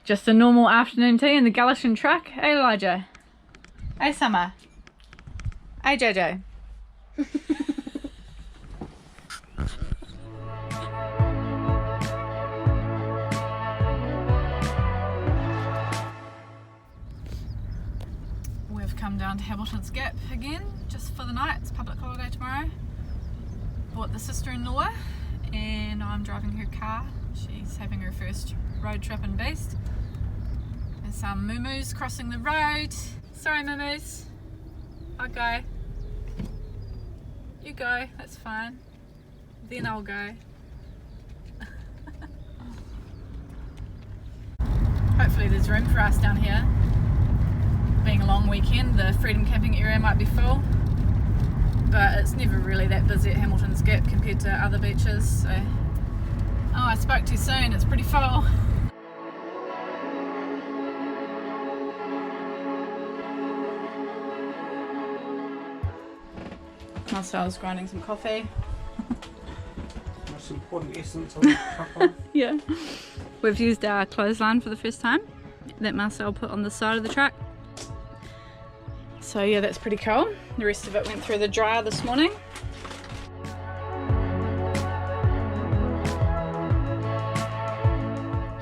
Just a normal afternoon tea in the Galician truck. Hey Elijah. Hey Summer. Hey Jojo. We've come down to Hamilton's Gap again, just for the night. It's public holiday tomorrow. Bought the sister-in-law and I'm driving her car. She's having her first road trip in Beast. There's some moo-moos crossing the road. Sorry moo-moos. I'll go. You go, that's fine. Then I'll go. Hopefully there's room for us down here. Being a long weekend, the Freedom Camping area might be full, but it's never really that busy at Hamilton's Gap compared to other beaches. So, oh, I spoke too soon. It's pretty full. Marcel's grinding some coffee. Most important essence of the coffee. Yeah. We've used our clothesline for the first time that Marcel put on the side of the truck. So yeah, that's pretty cool. The rest of it went through the dryer this morning.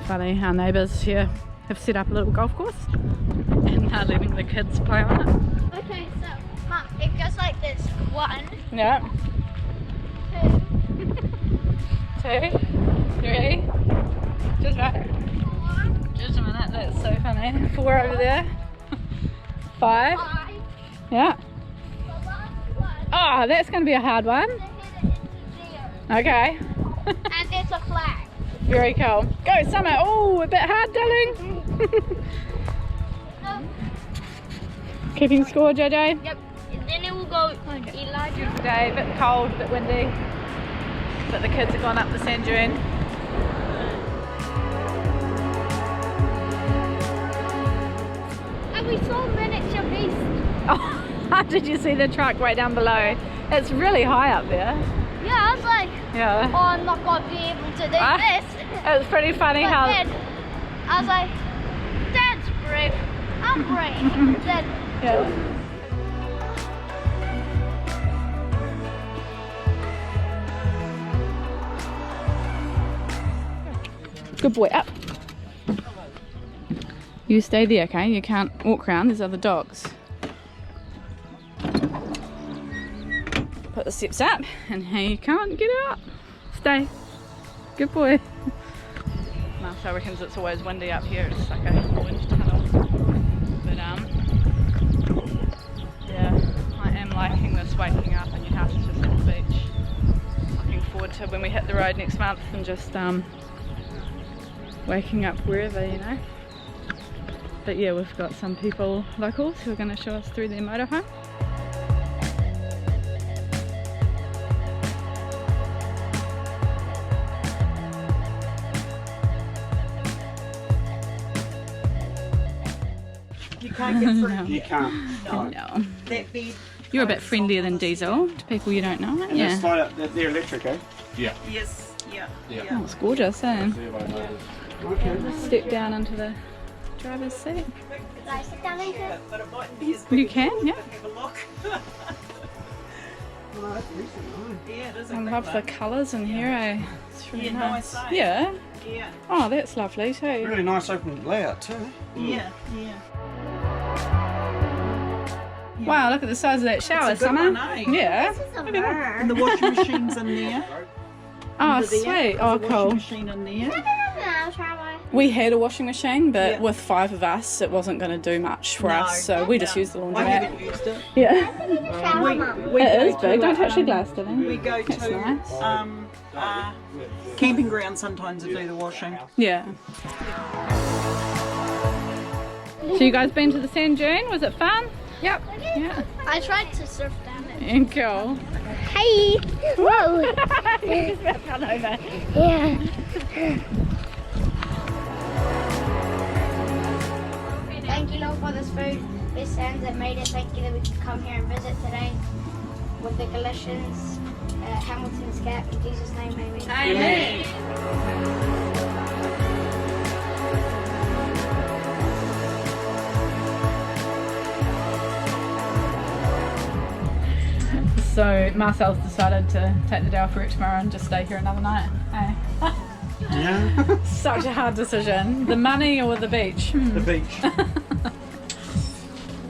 Funny, our neighbours here have set up a little golf course and they're letting the kids play on it. Okay, so Mom, it goes like this. 1, Yeah. 2, 2, 3. Just right. 4, Just a minute, that's so funny. 4 over there. 5. 5. Yeah. The last one. Oh, that's going to be a hard one. They hit it into 0. Okay. And there's a flag. Very cool. Go, Summer. Oh, a bit hard, darling. No. Keeping score, JJ. Yep. And then it will go Elijah. Beautiful day, a bit cold, a bit windy. But the kids have gone up the sand dune. And we saw miniature beast. Oh, did you see the truck way down below? It's really high up there. Yeah, I was like, Yeah. oh, I'm not going to be able to do this. It's pretty funny But how... then I was like, Dad's brave. I'm brave. Then Yeah. Good boy, up. You stay there, okay? You can't walk around, there's other dogs. Put the steps up, and here you can't get out. Stay. Good boy. Marcel reckons it's always windy up here, it's like a wind tunnel. But yeah, I am liking this waking up and your house is just on the beach. Looking forward to when we hit the road next month and just waking up wherever, you know. But yeah, we've got some people, locals, who are going to show us through their motorhome. You can't get through. No. You can't. No. That bed. You're a bit friendlier than Diesel to people you don't know, aren't And you? they slide up, they're electric, eh? Yes. Yeah. Oh, it's gorgeous, eh? Okay. Step down into the driver's seat. Can I sit down in here? But it mightn't be as You big. can, yeah. Have a look. Oh, that's recent, Yeah, it is. I love the colours in here, eh? It's really Yeah, nice. nice, eh? Yeah. Yeah. Oh, that's lovely too. Really nice open layout too. Yeah. Wow, look at the size of that shower, It's a good Summer. one, eh? Yeah. This is a Look at that. bird. And the washing machine's in there. Oh, Under there, sweet. there's Oh, a washing cool. machine in there. I'll try one. We had a washing machine, but Yeah. with 5 of us, it wasn't going to do much for No. us, so we just used the I laundromat. haven't used it. Yeah. Shower, Mum. We It go is big. to, Don't touch your glass, darling. We go That's to nice. camping ground sometimes to do the washing. Yeah. So you guys been to the sand dune? Was it fun? Yep. Yeah. I tried to surf down it. And cool. Hey! Whoa! You just about fell over. Yeah. Thank you, Lord, for this food. This hands that made it. Thank you that we could come here and visit today with the Galicians, Hamilton's Gap. In Jesus' name, amen. Amen. So Marcel's decided to take the day off work tomorrow and just stay here another night. Hey. Yeah. Such a hard decision. The money or the beach? The beach.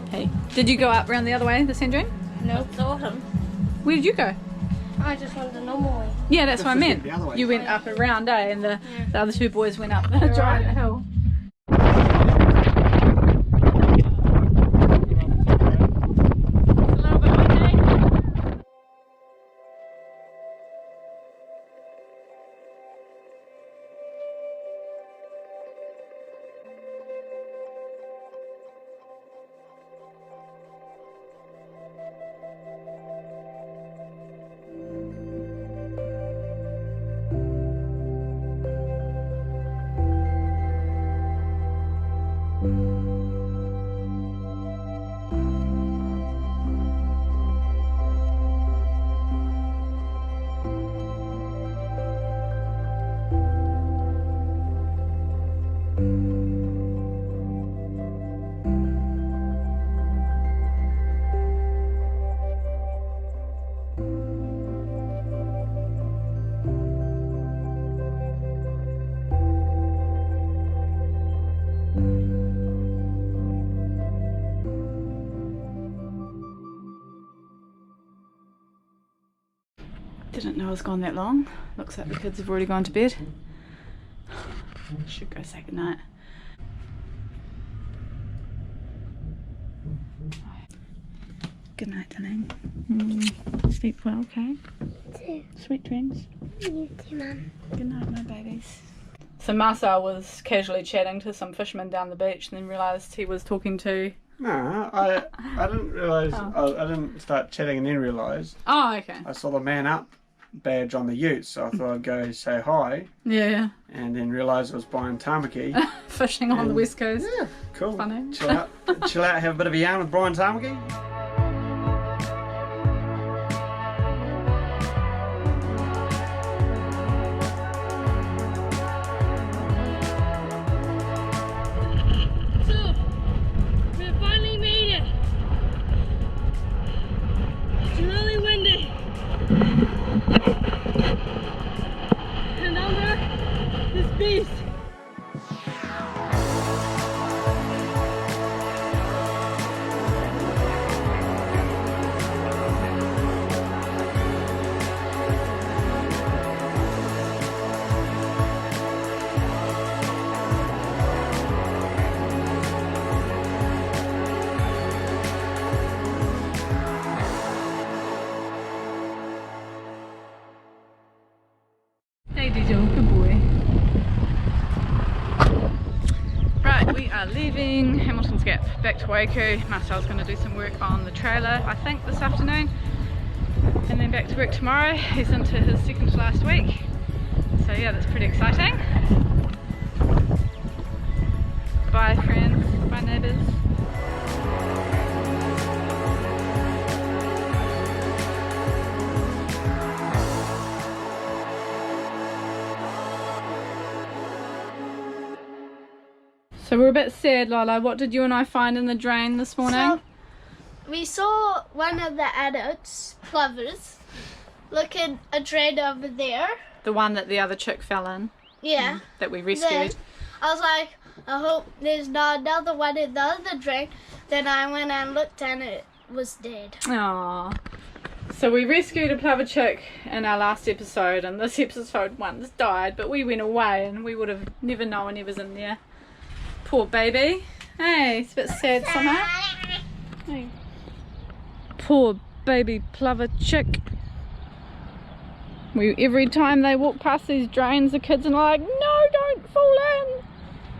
Hey, did you go up around the other way, the Sandrine? No, autumn. Where did you go? I just went the normal way. Yeah, that's what I meant. The other way. You went up and around, eh? And the other two boys went up the giant hill. Didn't know it was gone that long. Looks like the kids have already gone to bed. Should go say goodnight. Good night, darling. Sleep well, okay? Sweet dreams. You too, Mum. Good night, my babies. So Marcel was casually chatting to some fishermen down the beach and then realised he was talking to... No, I didn't realise. I didn't start chatting and then realise. Oh, okay. I saw the man up badge on the ute, so I thought I'd go say hi, Yeah. and then realised it was Brian Tamaki. Fishing on the west coast. Yeah, cool. Funny. Chill out, have a bit of a yarn with Brian Tamaki. So, we finally made it. It's really windy. And under this beast. Hey Dijo, good boy. Right, we are leaving Hamilton's Gap back to Waiko. Marcel's going to do some work on the trailer, I think, this afternoon. And then back to work tomorrow. He's into his second to last week. So yeah, that's pretty exciting. Bye friends, bye neighbours. So we're a bit sad, Lala. What did you and I find in the drain this morning? So, we saw one of the adults, plovers, looking a drain over there. The one that the other chick fell in, Yeah. that we Then rescued. I was like, I hope there's not another one in the other drain. Then I went and looked and it was dead. Aww. So we rescued a plover chick in our last episode, and this episode one's died, but we went away and we would have never known he was in there. Poor baby. Hey, it's a bit sad somehow. Hey. Poor baby plover chick. Every time they walk past these drains, the kids are like, no, don't fall in.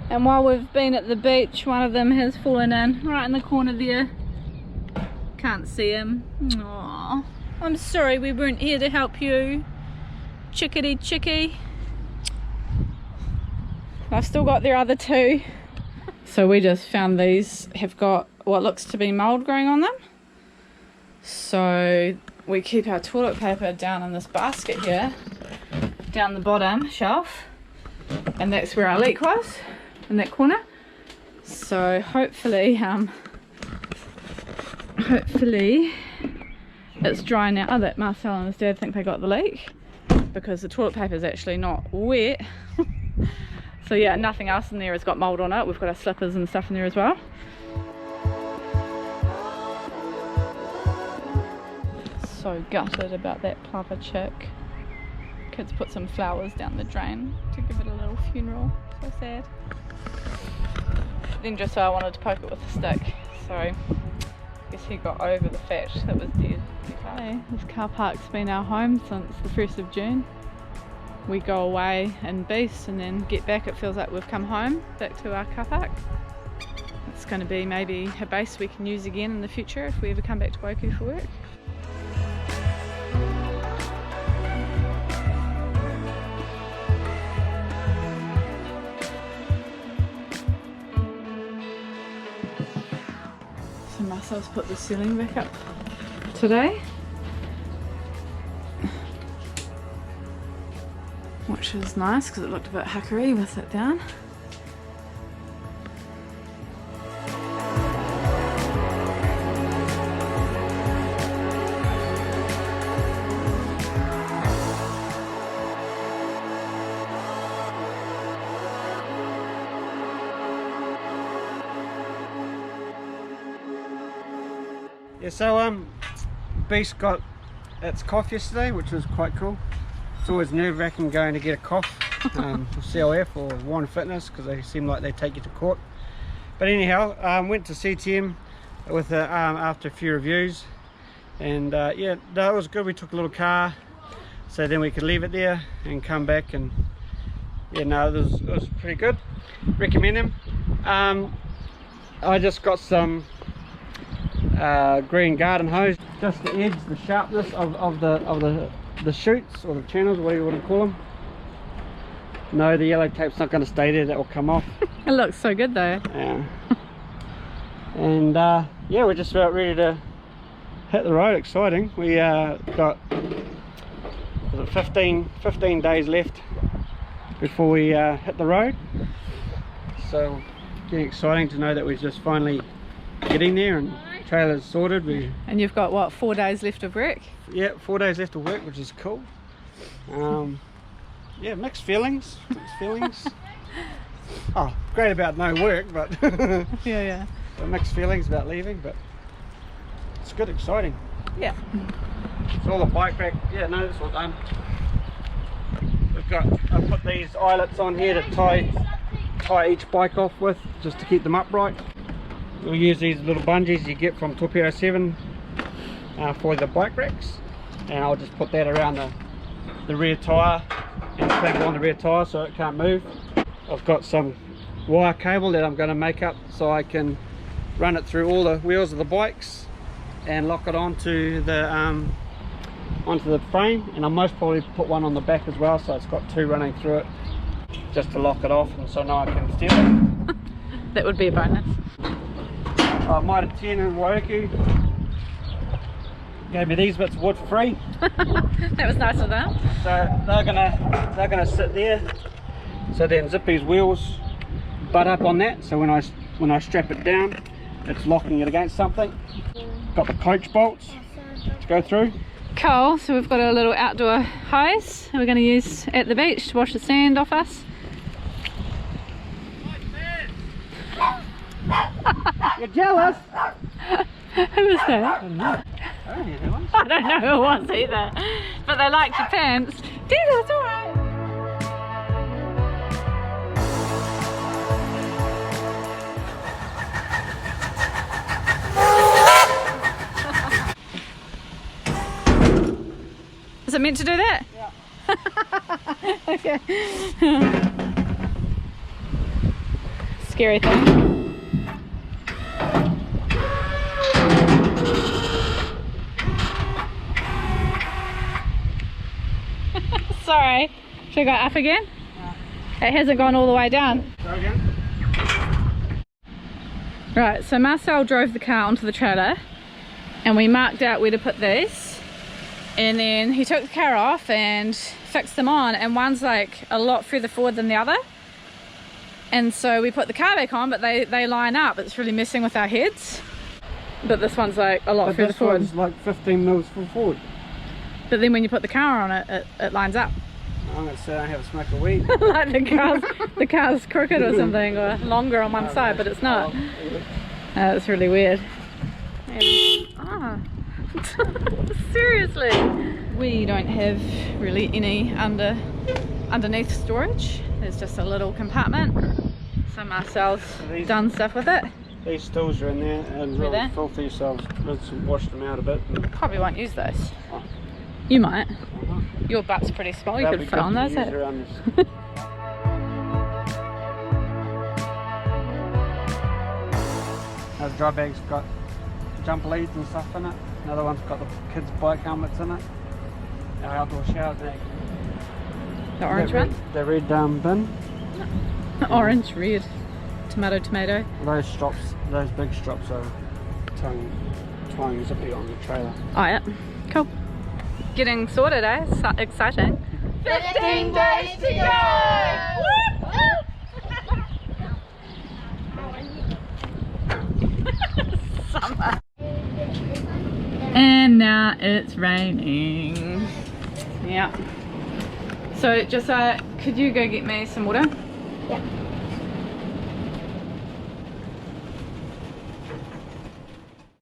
And while we've been at the beach, one of them has fallen in, right in the corner there. Can't see him. Aww. I'm sorry we weren't here to help you, chickadee chickie. I've still got their other two. So we just found these have got what looks to be mould growing on them. So we keep our toilet paper down in this basket here, down the bottom shelf, and that's where our leak was, in that corner. So hopefully it's dry now that Marcel and his dad think they got the leak, because the toilet paper is actually not wet. So yeah, nothing else in there has got mould on it. We've got our slippers and stuff in there as well. So gutted about that plover chick. Kids put some flowers down the drain to give it a little funeral. So sad. Then just so I wanted to poke it with a stick, so I guess he got over the fact that it was dead. Okay, this car park's been our home since the 1st of June. We go away in Beast and then get back, it feels like we've come home, back to our car park. It's going to be maybe a base we can use again in the future if we ever come back to Woku for work. So Marcel's put the ceiling back up today, which is nice because it looked a bit hackery with it down. Yeah, so Beast got its cough yesterday, which was quite cool. It's always nerve-wracking going to get a cough for CLF or Wine Fitness, because they seem like they take you to court. But anyhow, went to CTM with after a few reviews, and yeah, that was good. We took a little car, so then we could leave it there and come back, and yeah, no, it was pretty good. Recommend him. I just got some green garden hose, just to edge the sharpness of the shoots or the channels, whatever you want to call them. No, the yellow tape's not going to stay there, that will come off. It looks so good though. Yeah. And yeah, we're just about ready to hit the road. Exciting. We got 15 days left before we hit the road, so getting exciting to know that we're just finally getting there and trailer's sorted. And you've got what, 4 days left of work? Yeah, 4 days left of work, which is cool. Yeah, mixed feelings. Oh, great about no work, but yeah. So mixed feelings about leaving, but it's good, exciting. Yeah. It's all the bike rack. Yeah, no, it's all done. I put these eyelets on here to tie each bike off with, just to keep them upright. We'll use these little bungees you get from Torpedo 7 for the bike racks, and I'll just put that around the rear tyre and clamp on the rear tyre so it can't move. I've got some wire cable that I'm going to make up so I can run it through all the wheels of the bikes and lock it onto the frame, and I'll most probably put one on the back as well, so it's got two running through it just to lock it off, and so now I can steer it. That would be a bonus. Mitre 10 in Woku gave me these bits of wood for free. That was nice of them. So they're gonna sit there. So then Zippy's wheels butt up on that. So when I strap it down, it's locking it against something. Got the coach bolts to go through. Cool. So we've got a little outdoor hose we're going to use at the beach to wash the sand off us. You're jealous? Who was that? I don't know. I don't know who it was either, but they liked your pants. Dude, it's alright. Is it meant to do that? Yeah. Okay. Scary thing. Sorry. Should I go up again? No. It hasn't gone all the way down. Go again. Right, so Marcel drove the car onto the trailer and we marked out where to put these, and then he took the car off and fixed them on, and one's like a lot further forward than the other, and so we put the car back on, but they line up. It's really messing with our heads. But this one's like a lot But further this forward. one's like 15 mils forward. But then when you put the car on it, it lines up. I'm gonna sit and have a smoke of weed. Like the car's crooked or something, or longer on one side, but it's not. It's really weird. Seriously, we don't have really any underneath storage. There's just a little compartment. So Marcel's done stuff with it. These stools are in there and really there? filthy, so let's wash them out a bit. And Probably won't use those. You might. Your butt's pretty small. You that'll could be fit good on to those. use Eh? around this. Our dry bag's got jump leads and stuff in it. Another one's got the kids' bike helmets in it. Our outdoor shower bag. The orange the red, one. The red bin. Orange, red, tomato. Those straps, those big straps are tying zippy on the trailer. Oh yeah, cool. Getting sorted, eh? Exciting. 15 days to go! Summer. And now it's raining. Yeah. So just could you go get me some water? Yeah.